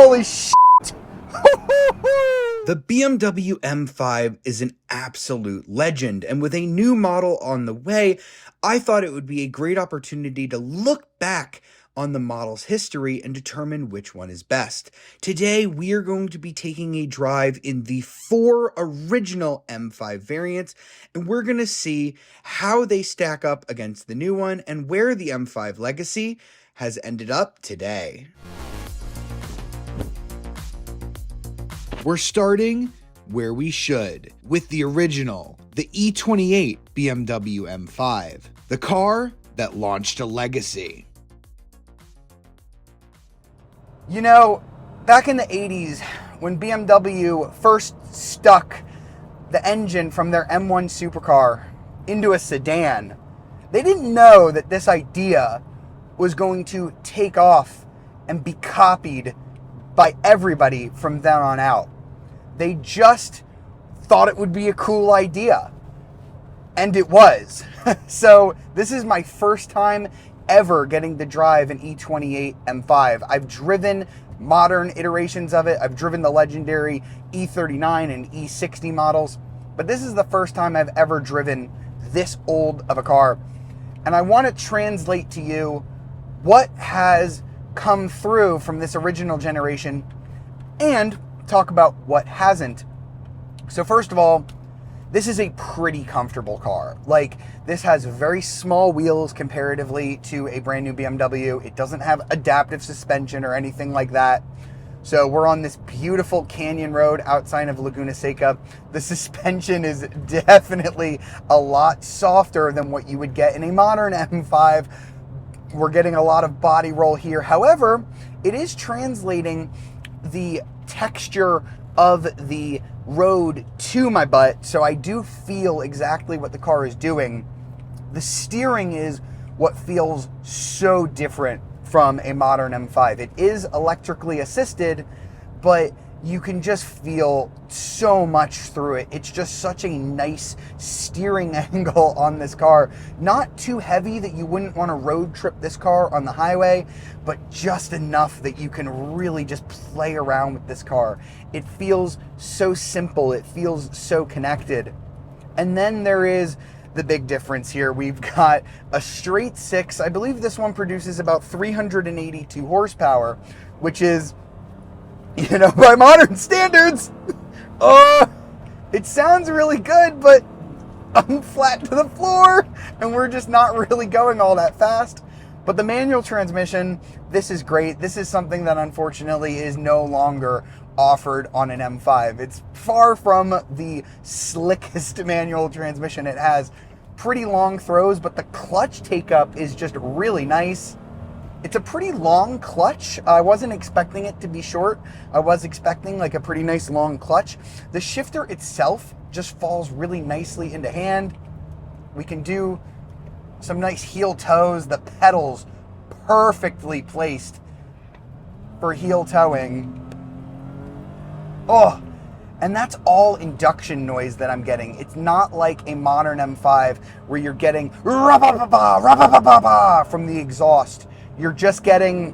Holy shit! The BMW M5 is an absolute legend, and with a new model on the way, I thought it would be a great opportunity to look back on the model's history and determine which one is best. Today, we are going to be taking a drive in the 4 original M5 variants, and we're going to see how they stack up against the new one and where the M5 legacy has ended up today. We're starting where we should, with the original, the E38 BMW M5, the car that launched a legacy. You know, back in the 80s, when BMW first stuck the engine from their M1 supercar into a sedan, they didn't know that this idea was going to take off and be copied by everybody from then on out. They just thought it would be a cool idea. And it was. So this is my first time ever getting to drive an E28 M5. I've driven modern iterations of it. I've driven the legendary E39 and E60 models. But this is the first time I've ever driven this old of a car. And I want to translate to you what has come through from this original generation and talk about what hasn't. So first of all, this is a pretty comfortable car. Like, this has very small wheels comparatively to a brand new BMW. It doesn't have adaptive suspension or anything like that. So we're on this beautiful canyon road outside of Laguna Seca. The suspension is definitely a lot softer than what you would get in a modern M5. We're getting a lot of body roll here. However, it is translating the texture of the road to my butt, so I do feel exactly what the car is doing. The steering is what feels so different from a modern M5. It is electrically assisted, but you can just feel so much through it. It's just such a nice steering angle on this car. Not too heavy that you wouldn't want to road trip this car on the highway, but just enough that you can really just play around with this car. It feels so simple. It feels so connected. And then there is the big difference here. We've got a straight 6. I believe this one produces about 382 horsepower, which is, you know, by modern standards, it sounds really good, but I'm flat to the floor, and we're just not really going all that fast. But the manual transmission, this is great. This is something that unfortunately is no longer offered on an M5. It's far from the slickest manual transmission. It has pretty long throws, but the clutch take-up is just really nice. It's a pretty long clutch. I wasn't expecting it to be short. I was expecting like a pretty nice long clutch. The shifter itself just falls really nicely into hand. We can do some nice heel toes. The pedals perfectly placed for heel towing. Oh, and that's all induction noise that I'm getting. It's not like a modern M5 where you're getting ra-ba-ba-ba, ra-ba-ba-ba-ba from the exhaust. You're just getting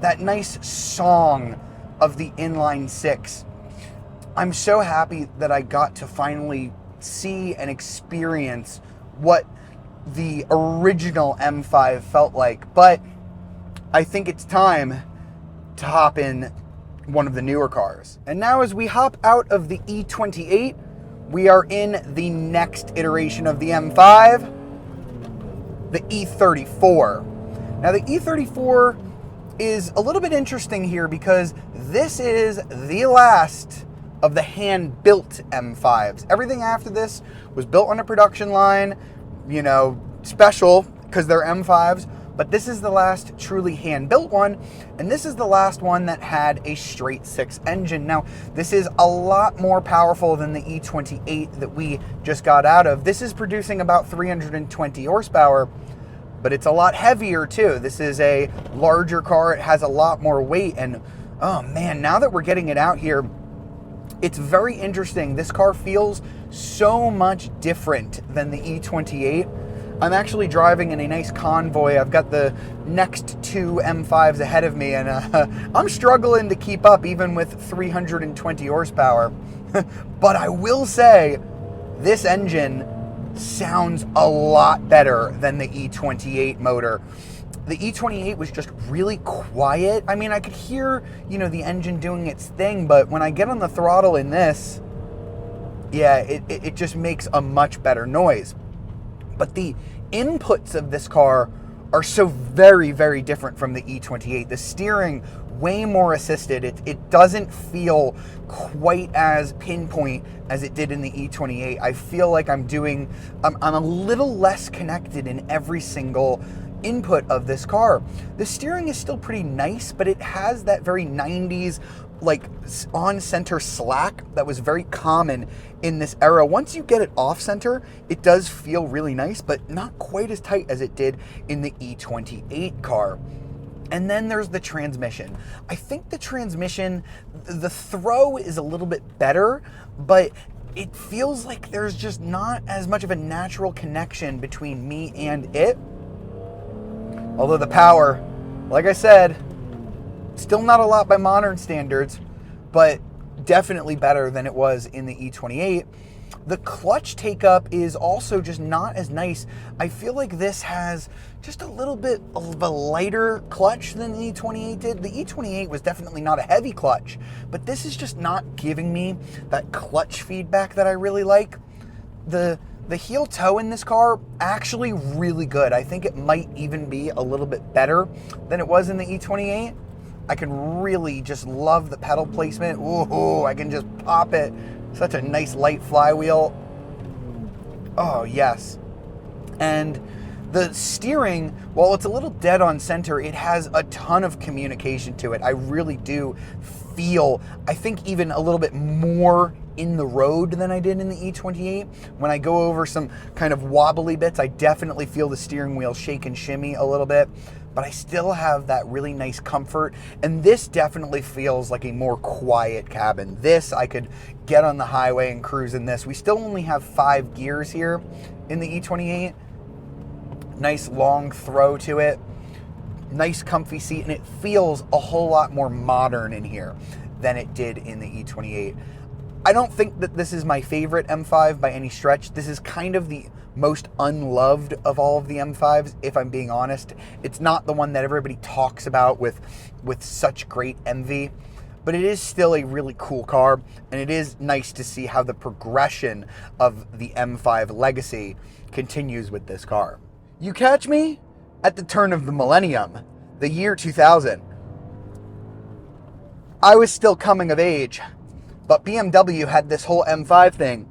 that nice song of the inline 6. I'm so happy that I got to finally see and experience what the original M5 felt like. But I think it's time to hop in one of the newer cars. And now as we hop out of the E28, we are in the next iteration of the M5, the E34. Now the E34 is a little bit interesting here because this is the last of the hand-built M5s. Everything after this was built on a production line, you know, special because they're M5s, but this is the last truly hand-built one, and this is the last one that had a straight 6 engine. Now, this is a lot more powerful than the E28 that we just got out of. This is producing about 320 horsepower, but it's a lot heavier too. This is a larger car. It has a lot more weight. And oh man, now that we're getting it out here, it's very interesting. This car feels so much different than the E28. I'm actually driving in a nice convoy. I've got the next two M5s ahead of me, and I'm struggling to keep up even with 320 horsepower. But I will say, this engine sounds a lot better than the E28 motor. The E28 was just really quiet. I mean, I could hear, the engine doing its thing, but when I get on the throttle in this, yeah, it just makes a much better noise. But the inputs of this car are so very, very different from the E28. The steering, way more assisted. It doesn't feel quite as pinpoint as it did in the E28. I feel like I'm a little less connected in every single input of this car. The steering is still pretty nice, but it has that very 90s like on center slack that was very common in this era. Once you get it off center, it does feel really nice, but not quite as tight as it did in the E28 car. And then there's the transmission. I think the transmission, the throw is a little bit better, but it feels like there's just not as much of a natural connection between me and it. Although the power, like I said, still not a lot by modern standards, but definitely better than it was in the E28. The clutch take-up is also just not as nice. I feel like this has just a little bit of a lighter clutch than the E28 did. The E28 was definitely not a heavy clutch, but this is just not giving me that clutch feedback that I really like. The heel toe in this car, actually really good. I think it might even be a little bit better than it was in the E28. I can really just love the pedal placement. Ooh, I can just pop it. Such a nice light flywheel. Oh, yes. And the steering, while it's a little dead on center, it has a ton of communication to it. I really do feel, I think, even a little bit more in the road than I did in the E28. When I go over some kind of wobbly bits, I definitely feel the steering wheel shake and shimmy a little bit, but I still have that really nice comfort. And this definitely feels like a more quiet cabin. This, I could get on the highway and cruise in this. We still only have 5 gears here in the E28. Nice long throw to it. Nice comfy seat, and it feels a whole lot more modern in here than it did in the E28. I don't think that this is my favorite M5 by any stretch. This is kind of the most unloved of all of the M5s, if I'm being honest. It's not the one that everybody talks about with such great envy, but it is still a really cool car, and it is nice to see how the progression of the M5 legacy continues with this car. You catch me at the turn of the millennium, the year 2000. I was still coming of age, but BMW had this whole M5 thing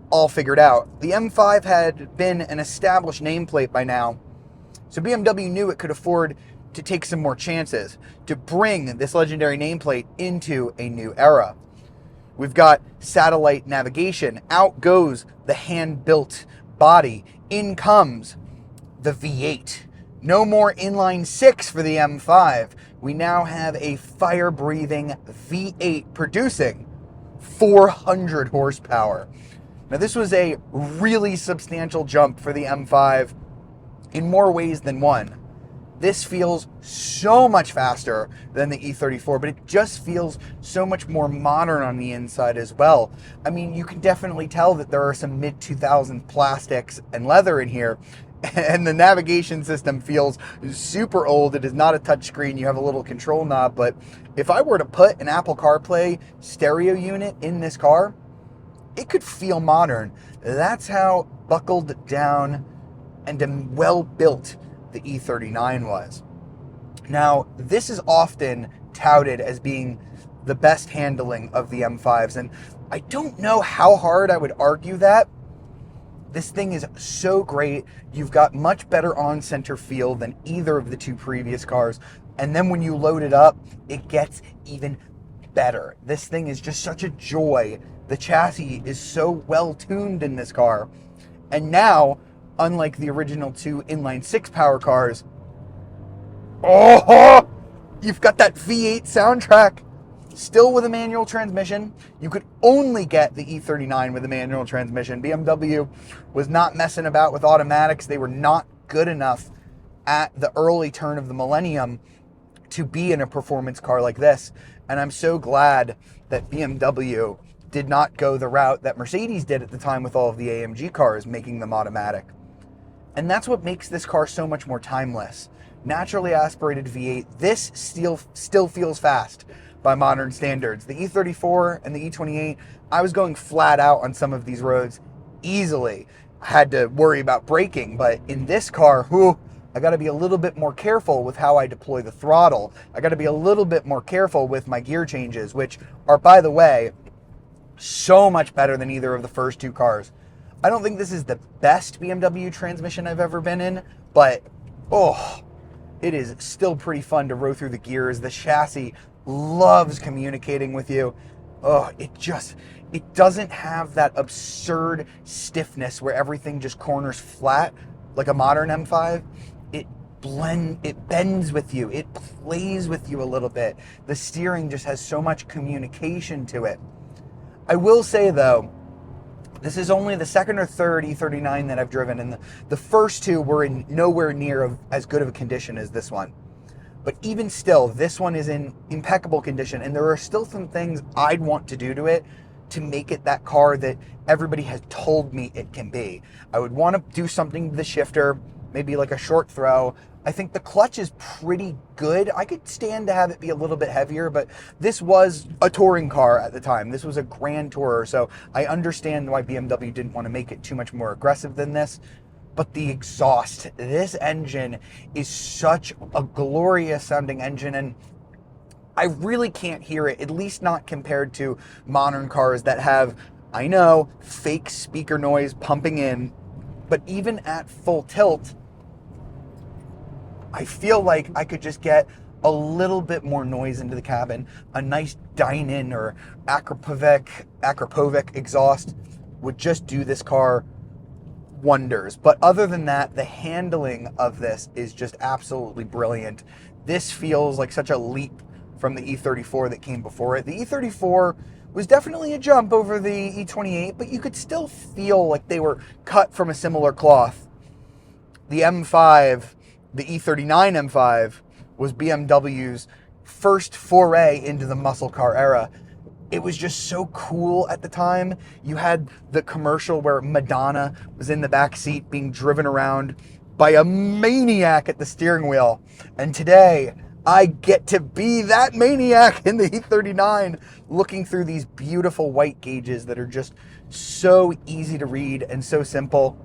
all figured out. The M5 had been an established nameplate by now, so BMW knew it could afford to take some more chances to bring this legendary nameplate into a new era. We've got satellite navigation. Out goes the hand-built body. In comes the V8. No more inline 6 for the M5. We now have a fire-breathing V8 producing 400 horsepower. Now, this was a really substantial jump for the M5 in more ways than one. This feels so much faster than the E34, but it just feels so much more modern on the inside as well. I mean, you can definitely tell that there are some mid-2000s plastics and leather in here, and the navigation system feels super old. It is not a touchscreen. You have a little control knob, but if I were to put an Apple CarPlay stereo unit in this car, it could feel modern. That's how buckled down and well built the E39 was. Now, this is often touted as being the best handling of the M5s, and I don't know how hard I would argue that. This thing is so great. You've got much better on-center feel than either of the two previous cars, and then when you load it up, it gets even better. This thing is just such a joy. The chassis is so well tuned in this car, and now, unlike the original two inline 6 power cars, oh, you've got that V8 soundtrack. Still with a manual transmission. You could only get the E39 with a manual transmission. BMW was not messing about with automatics. They were not good enough at the early turn of the millennium to be in a performance car like this. And I'm so glad that BMW did not go the route that Mercedes did at the time with all of the AMG cars, making them automatic. And that's what makes this car so much more timeless. Naturally aspirated V8, this still feels fast by modern standards. The E34 and the E28, I was going flat out on some of these roads easily. I had to worry about braking, but in this car, I got to be a little bit more careful with how I deploy the throttle. I got to be a little bit more careful with my gear changes, which are, by the way, so much better than either of the first two cars. I don't think this is the best BMW transmission I've ever been in, but it is still pretty fun to row through the gears. The chassis loves communicating with you. It doesn't have that absurd stiffness where everything just corners flat like a modern M5. It bends with you. It plays with you a little bit. The steering just has so much communication to it. I will say though, this is only the second or third E39 that I've driven, and the first two were in nowhere near as good of a condition as this one. But even still, this one is in impeccable condition, and there are still some things I'd want to do to it to make it that car that everybody has told me it can be. I would want to do something to the shifter, maybe like a short throw. I think the clutch is pretty good. I could stand to have it be a little bit heavier, but this was a touring car at the time. This was a Grand Tourer, so I understand why BMW didn't want to make it too much more aggressive than this. But the exhaust, this engine is such a glorious sounding engine, and I really can't hear it, at least not compared to modern cars that have, I know, fake speaker noise pumping in, but even at full tilt, I feel like I could just get a little bit more noise into the cabin. A nice dine-in or Akrapovic exhaust would just do this car wonders. But other than that, the handling of this is just absolutely brilliant. This feels like such a leap from the E34 that came before it. The E34 was definitely a jump over the E28, but you could still feel like they were cut from a similar cloth. The M5, the E39 M5, was BMW's first foray into the muscle car era. It was just so cool at the time. You had the commercial where Madonna was in the back seat being driven around by a maniac at the steering wheel. And today, I get to be that maniac in the E39, looking through these beautiful white gauges that are just so easy to read and so simple.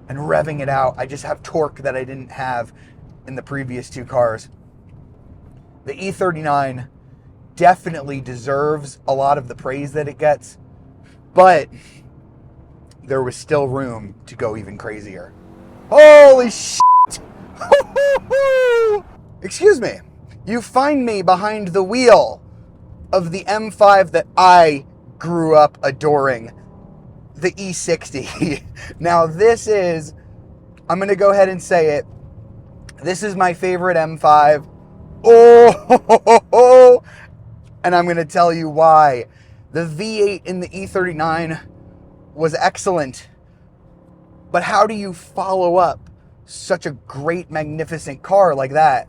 And revving it out. I just have torque that I didn't have in the previous two cars. The E39 definitely deserves a lot of the praise that it gets, but there was still room to go even crazier. Holy shit! Excuse me. You find me behind the wheel of the M5 that I grew up adoring, the E60. Now this is, I'm going to go ahead and say it, this is my favorite M5. And I'm going to tell you why. The V8 in the E39 was excellent, but how do you follow up such a great, magnificent car like that?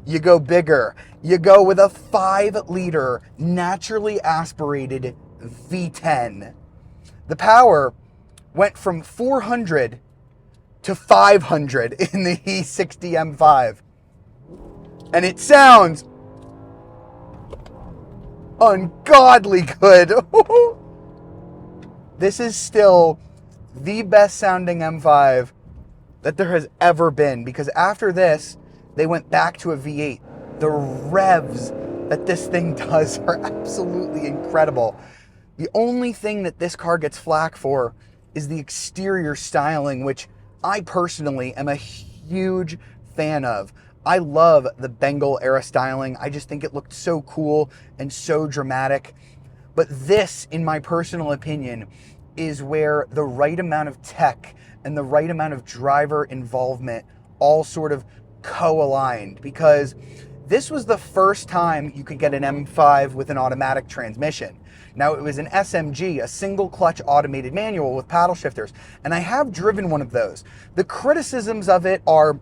You go bigger. You go with a 5-liter naturally aspirated V10. The power went from 400 to 500 in the E60 M5. And it sounds ungodly good. This is still the best sounding M5 that there has ever been, because after this, they went back to a V8. The revs that this thing does are absolutely incredible. The only thing that this car gets flack for is the exterior styling, which I personally am a huge fan of. I love the Bengal era styling. I just think it looked so cool and so dramatic. But this, in my personal opinion, is where the right amount of tech and the right amount of driver involvement all sort of co-aligned, because This was the first time you could get an M5 with an automatic transmission. Now, it was an SMG, a single clutch automated manual with paddle shifters, and I have driven one of those. The criticisms of it are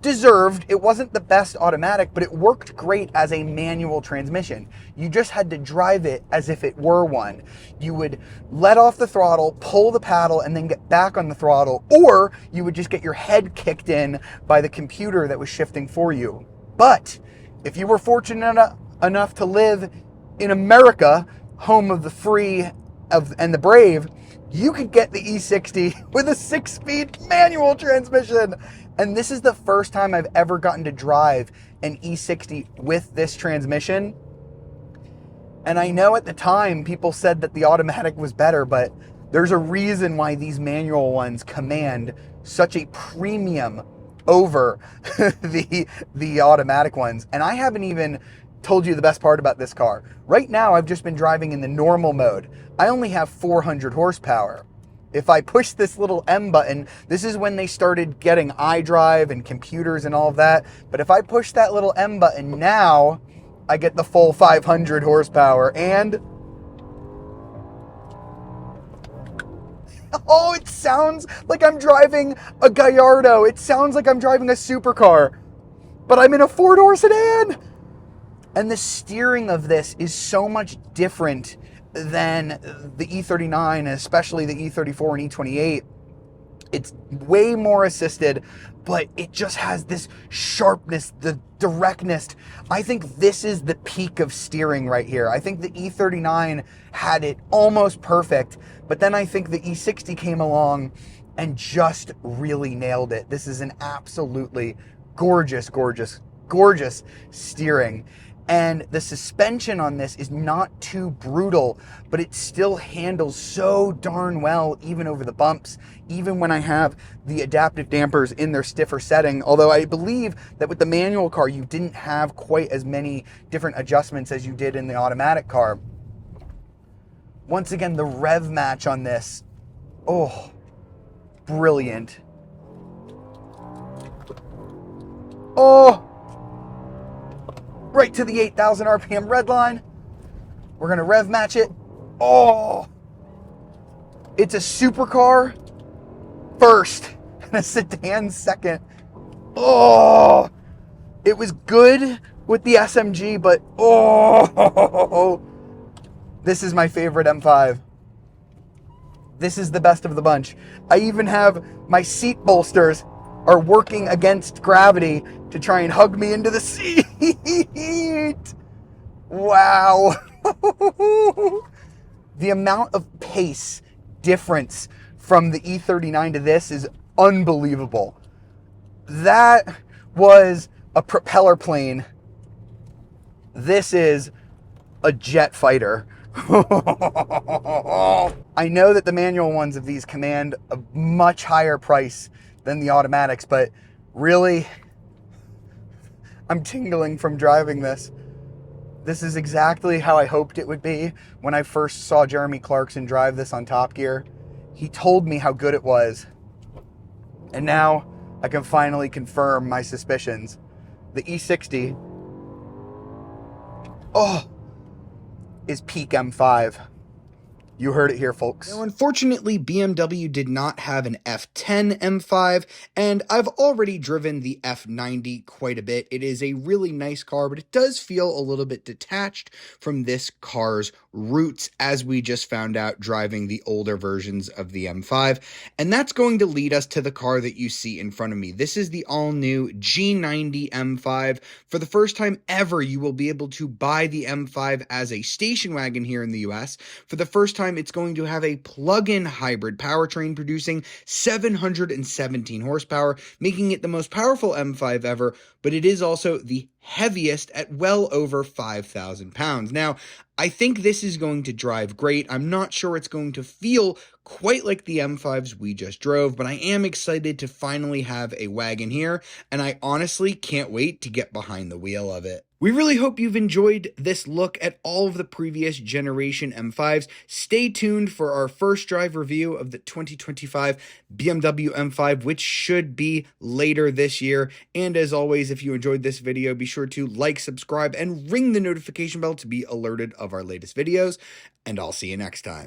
deserved. It wasn't the best automatic, but it worked great as a manual transmission. You just had to drive it as if it were one. You would let off the throttle, pull the paddle, and then get back on the throttle, or you would just get your head kicked in by the computer that was shifting for you. But if you were fortunate enough to live in America, home of the free and the brave, you could get the E60 with a 6-speed manual transmission. And this is the first time I've ever gotten to drive an E60 with this transmission. And I know at the time people said that the automatic was better, but there's a reason why these manual ones command such a premium over the automatic ones. And I haven't even told you the best part about this car. Right now, I've just been driving in the normal mode. I only have 400 horsepower. If I push this little M button, this is when they started getting iDrive and computers and all of that. But if I push that little M button now, I get the full 500 horsepower. And oh, it sounds like I'm driving a Gallardo. It sounds like I'm driving a supercar, but I'm in a 4-door sedan. And the steering of this is so much different than the E39, especially the E34 and E28. It's way more assisted, but it just has this sharpness, the directness. I think this is the peak of steering right here. I think the E39 had it almost perfect, but then I think the E60 came along and just really nailed it. This is an absolutely gorgeous, gorgeous, gorgeous steering. And the suspension on this is not too brutal, but it still handles so darn well, even over the bumps, even when I have the adaptive dampers in their stiffer setting. Although I believe that with the manual car, you didn't have quite as many different adjustments as you did in the automatic car. Once again, the rev match on this, oh, brilliant. Oh, right to the 8,000 RPM red line. We're gonna rev match it. Oh, it's a supercar first and a sedan second. Oh, it was good with the SMG, but oh, this is my favorite M5. This is the best of the bunch. I even have my seat bolsters are working against gravity to try and hug me into the seat. Wow. The amount of pace difference from the E39 to this is unbelievable. That was a propeller plane. This is a jet fighter. I know that the manual ones of these command a much higher price than the automatics, but really, I'm tingling from driving this. This is exactly how I hoped it would be when I first saw Jeremy Clarkson drive this on Top Gear. He told me how good it was, and now I can finally confirm my suspicions. The E60, oh, is peak M5. You heard it here, folks. Now, unfortunately, BMW did not have an F10 M5, and I've already driven the F90 quite a bit. It is a really nice car, but it does feel a little bit detached from this car's roots, as we just found out driving the older versions of the M5. And that's going to lead us to the car that you see in front of me. This is the all-new G90 M5. For the first time ever, you will be able to buy the M5 as a station wagon here in the US. For the first time, it's going to have a plug-in hybrid powertrain producing 717 horsepower, making it the most powerful M5 ever, but it is also the heaviest at well over 5,000 pounds. Now, I think this is going to drive great. I'm not sure it's going to feel quite like the M5s we just drove, but I am excited to finally have a wagon here, and I honestly can't wait to get behind the wheel of it. We really hope you've enjoyed this look at all of the previous generation M5s. Stay tuned for our first drive review of the 2025 BMW M5, which should be later this year. And as always, if you enjoyed this video, be sure sure to like, subscribe, and ring the notification bell to be alerted of our latest videos, and I'll see you next time.